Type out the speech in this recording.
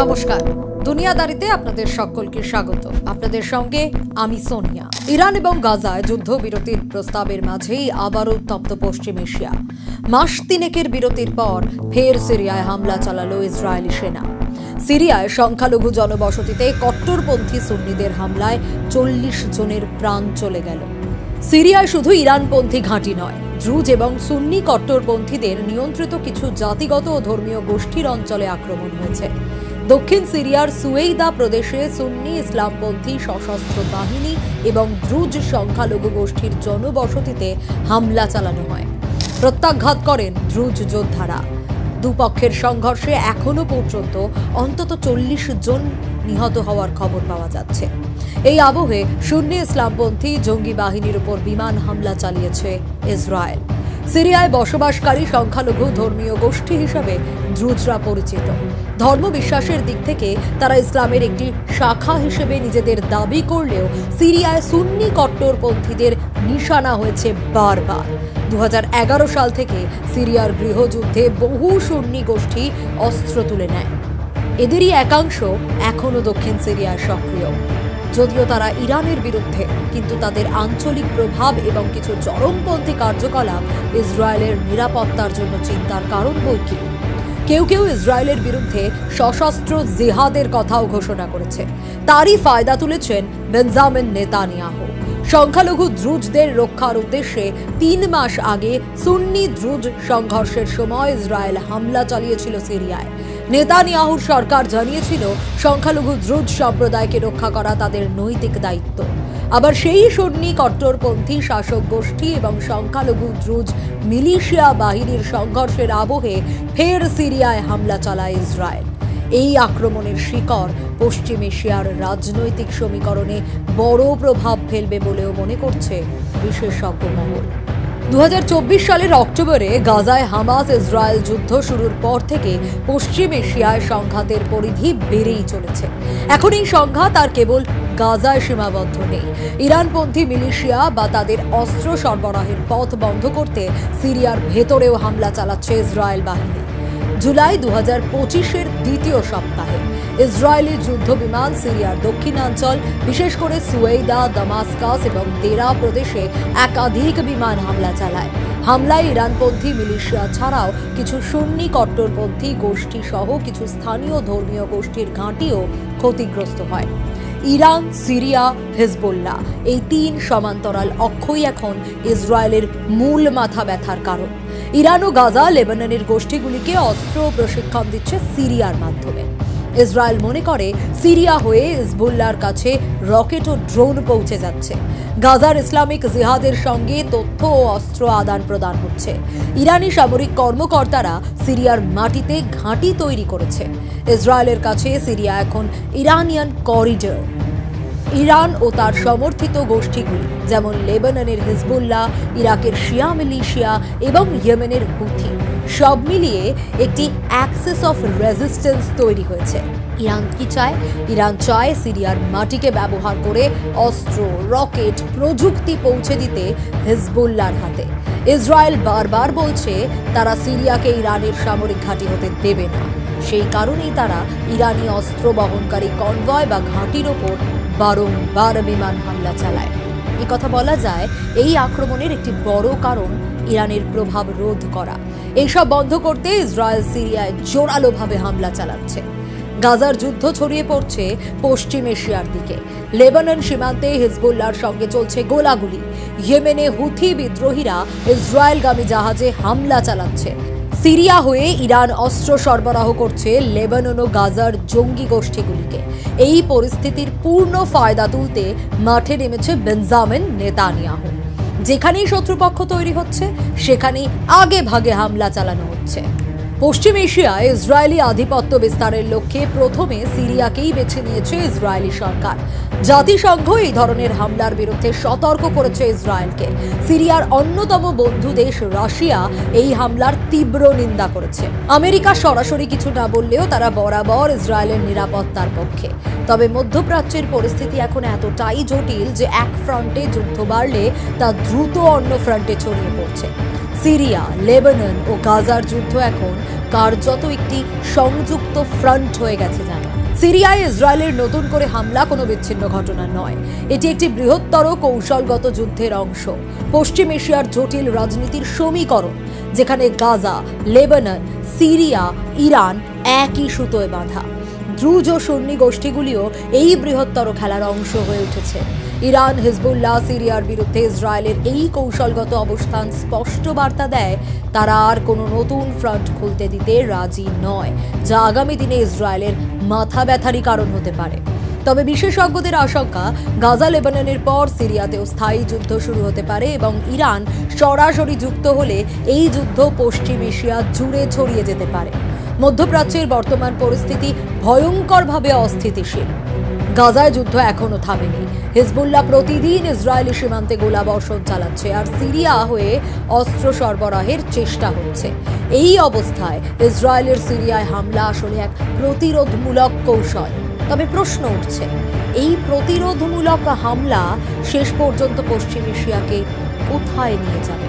নমস্কার, দুনিয়াদারিতে আপনাদের সকলকে স্বাগত। আপনাদের সঙ্গে আমি সোনিয়া। ইরান এবং গাজায় যুদ্ধবিরতির প্রস্তাবের মাঝেই আবারও উত্তপ্ত পশ্চিম এশিয়া। মাস তিনেকের বিরতির পর ফের সিরিয়ায় হামলা চালালো ইসরায়েলি সেনা। সিরিয়ায় সংখ্যালঘু জনবসতিতে কট্টরপন্থী সুন্নিদের হামলায় 40 জনের প্রাণ চলে গেল। সিরিয়ায় শুধু ইরানপন্থী ঘাঁটি নয়, দ্রুজ এবং সুন্নি কট্টরপন্থীদের নিয়ন্ত্রিত কিছু জাতিগত ও ধর্মীয় গোষ্ঠীর অঞ্চলে আক্রমণ হয়েছে। দক্ষিণ সিরিয়ার সুয়েইদা প্রদেশে সুন্নি ইসলামপন্থী সশস্ত্র বাহিনী এবং দ্রুজ সংখ্যালঘু গোষ্ঠীর জনবসতিতে হামলা চালানো হয়। প্রত্যাঘাত করেন দ্রুজ যোদ্ধারা। দুপক্ষের সংঘর্ষে এখনো পর্যন্ত অন্তত 40 জন নিহত হওয়ার খবর পাওয়া যাচ্ছে। এই আবহে সুন্নি ইসলামপন্থী জঙ্গি বাহিনীর উপর বিমান হামলা চালিয়েছে ইসরায়েল। সিরিয়ায় বসবাসকারী সংখ্যালঘু ধর্মীয় গোষ্ঠী হিসেবে দ্রুজরা পরিচিত। ধর্মবিশ্বাসের দিক থেকে তারা ইসলামের একটি শাখা হিসেবে নিজেদের দাবি করলেও সিরিয়ায় সুন্নি কট্টরপন্থীদের নিশানা হয়েছে বারবার। 2011 সাল থেকে সিরিয়ার গৃহযুদ্ধে বহু সুন্নি গোষ্ঠী অস্ত্র তুলে নেয়। এদেরই একাংশ এখনও দক্ষিণ সিরিয়ায় সক্রিয়। যদিও তারা ইরানের বিরুদ্ধে, কিন্তু তাদের আঞ্চলিক প্রভাব এবং কিছু চরমপন্থী কার্যকলাপ ইসরায়েলের নিরাপত্তার জন্য চিন্তার কারণ বৈকি। কেউ কেউ ইসরায়েলের বিরুদ্ধে সশস্ত্র জিহাদের কথাও ঘোষণা করেছে। তারই ফায়দা তুলেছেন বেঞ্জামিন নেতানিয়াহু। সংখ্যালঘু দ্রুজদের রক্ষার উদ্দেশ্যে 3 মাস আগে সুন্নি দ্রুজ সংঘর্ষের সময় ইসরায়েল হামলা চালিয়েছিল সিরিয়ায়। নেতানিয়াহুর সরকার জানিয়েছিল সংখ্যালঘু দ্রুজ সম্প্রদায়কে রক্ষা করা তাদের নৈতিক দায়িত্ব। আবার সেই সুন্নি কট্টরপন্থী শাসক গোষ্ঠী এবং সংখ্যালঘু দ্রুজ মিলিশিয়া বাহিনীর সংঘর্ষের আবহে ফের সিরিয়ায় হামলা চালায় ইসরায়েল। এই আক্রমণের শিকড় পশ্চিম এশিয়ার রাজনৈতিক সমীকরণে বড় প্রভাব ফেলবে বলেও মনে করছে বিশেষজ্ঞ মহল। 2024 সালের অক্টোবরে গাজায় হামাস ইসরায়েল যুদ্ধ শুরুর পর থেকে পশ্চিম এশিয়ায় সংঘাতের পরিধি বেড়েই চলেছে। এখন এই সংঘাত আর কেবল গাজায় সীমাবদ্ধ নেই। ইরানপন্থী মিলিশিয়া বা তাদের অস্ত্র সরবরাহের পথ বন্ধ করতে সিরিয়ার ভেতরেও হামলা চালাচ্ছে ইসরায়েল বাহিনী। জুলাই 2025-এর দ্বিতীয় সপ্তাহে ইসরায়েলি যুদ্ধ বিমান সিরিয়ার দক্ষিণাঞ্চল, বিশেষ করে সুয়েইদা, দামাস্কাস এবং দেরা প্রদেশে একাধিক বিমান হামলা চালায়। হামলায় ইরানপন্থী মিলিশিয়া ছাড়াও কিছু সুন্নি কট্টরপন্থী গোষ্ঠী সহ কিছু স্থানীয় ধর্মীয় গোষ্ঠীর ঘাঁটিও ক্ষতিগ্রস্ত হয়। ইরান, সিরিয়া, হিজবুল্লাহ এই 3 সমান্তরাল অক্ষই এখন ইসরায়েলের মূল মাথা ব্যথার কারণ। ইরান ও গাজা লেবাননের গোষ্ঠীগুলিকে অস্ত্র প্রশিক্ষণ দিচ্ছে সিরিয়ার মাধ্যমে। ইসরায়েল মনে করে সিরিয়া হয়ে হিজবুল্লাহর কাছে রকেট ও ড্রোন পৌঁছে যাচ্ছে। গাজার ইসলামিক জিহাদের সঙ্গে তথ্য ও অস্ত্র আদান প্রদান হচ্ছে। ইরানি সামরিক কর্মকর্তারা সিরিয়ার মাটিতে ঘাঁটি তৈরি করেছে। ইসরায়েলের কাছে সিরিয়া এখন ইরানিয়ান করিডর। ইরান ও তার সমর্থিত গোষ্ঠীগুলি যেমন লেবাননের হিজবুল্লাহ, ইরাকের শিয়া মিলিশিয়া এবং ইয়েমেনের হুথি সব মিলিয়ে একটি অ্যাক্সেস অফ রেজিস্ট্যান্স তৈরি হয়েছে। ইরান কি চায়? ইরান চায় সিরিয়ার মাটিকে ব্যবহার করে অস্ত্র, রকেট, প্রযুক্তি পৌঁছে দিতে হিজবুল্লাহর হাতে। ইসরায়েল বারবার বলছে তারা সিরিয়াকে ইরানের সামরিক ঘাঁটি হতে দেবে না। সেই কারণেই তারা ইরানি অস্ত্র বহনকারী কনভয় বা ঘাঁটির ওপর বারংবার বিমান হামলা চালায়। এই কথা বলা যায় এই আক্রমণের একটি বড় কারণ ইরানের প্রভাব রোধ করা। এইসব বন্ধ করতে ইসরায়েল সিরিয়ায় জোরালোভাবে হামলা চালাচ্ছে। গাজার যুদ্ধ ছড়িয়ে পড়ছে পশ্চিম এশিয়ার দিকে। লেবানন সীমান্তে হিজবুল্লাহর সঙ্গে চলছে গোলাগুলি। ইয়েমেনে হুথি বিদ্রোহীরা ইসরায়েলগামী জাহাজে হামলা চালাচ্ছে। সিরিয়া হয়ে ইরান অস্ত্র সরবরাহ করছে লেবানন ও গাজার জঙ্গি গোষ্ঠীগুলিকে। এই পরিস্থিতির পূর্ণ ফায়দা তুলতে মাঠে নেমেছে বেঞ্জামিন নেতানিয়াহু। যেখানেই শত্রুপক্ষ তৈরি হচ্ছে সেখানেই আগে ভাগে হামলা চালানো হচ্ছে। পশ্চিম এশিয়ায় ইসরায়েলি আধিপত্য বিস্তারের লক্ষ্যে প্রথমে সিরিয়াকেই বেছে নিয়েছে ইসরায়েলি সরকার। জাতিসংঘ এই ধরনের হামলার বিরুদ্ধে সতর্ক করেছে ইসরায়েলকে। সিরিয়ার অন্যতম বন্ধু দেশ রাশিয়া এই হামলার তীব্র নিন্দা করেছে। আমেরিকা সরাসরি কিছু না বললেও তারা বরাবর ইসরায়েলের নিরাপত্তার পক্ষে। তবে মধ্যপ্রাচ্যের পরিস্থিতি এখন এতটাই জটিল যে এক ফ্রন্টে যুদ্ধ বাড়লে তা দ্রুত অন্য ফ্রন্টে ছড়িয়ে পড়ছে। সিরিয়া, লেবানন ও গাজার যুদ্ধ এখন কার্যত একটি সংযুক্ত ফ্রন্ট হয়ে গেছে যেন। সিরিয়ায় ইসরায়েলের নতুন করে হামলা কোনো বিচ্ছিন্ন ঘটনা নয়, এটি একটি বৃহত্তর কৌশলগত যুদ্ধের অংশ, পশ্চিম এশিয়ার জটিল রাজনীতির সমীকরণ, যেখানে গাজা, লেবানন, সিরিয়া, ইরান একই সুতোয় বাঁধা। দ্রুজ সুন্নি গোষ্ঠীগুলিও এই বৃহত্তর খেলার অংশ হয়ে উঠেছে। ইরান, হিজবুল্লাহ, সিরিয়ার বিরুদ্ধে ইসরায়েলের এই কৌশলগত অবস্থান স্পষ্ট বার্তা দেয় তারা আর কোনো নতুন ফ্রন্ট খুলতে দিতে রাজি নয়, যা আগামী দিনে ইসরায়েলের মাথা ব্যথারই কারণ হতে পারে। তবে বিশেষজ্ঞদের আশঙ্কা, গাজা লেবাননের পর সিরিয়াতেও স্থায়ী যুদ্ধ শুরু হতে পারে এবং ইরান সরাসরি যুক্ত হলে এই যুদ্ধ পশ্চিম এশিয়া জুড়ে ছড়িয়ে যেতে পারে। মধ্যপ্রাচ্যের বর্তমান পরিস্থিতি ভয়ঙ্করভাবে অস্থিতিশীল। গাজায় যুদ্ধ এখনো থামেনি। হিজবুল্লাহ প্রতিদিন ইসরায়েলি সীমান্তে গোলাবর্ষণ চালাচ্ছে, আর সিরিয়া হয়ে অস্ত্র সরবরাহের চেষ্টা হচ্ছে। এই অবস্থায় ইসরায়েলের সিরিয়ায় হামলা আসলে এক প্রতিরোধমূলক কৌশল। তবে প্রশ্ন উঠছে, এই প্রতিরোধমূলক হামলা শেষ পর্যন্ত পশ্চিম এশিয়াকে কোথায় নিয়ে যাবে?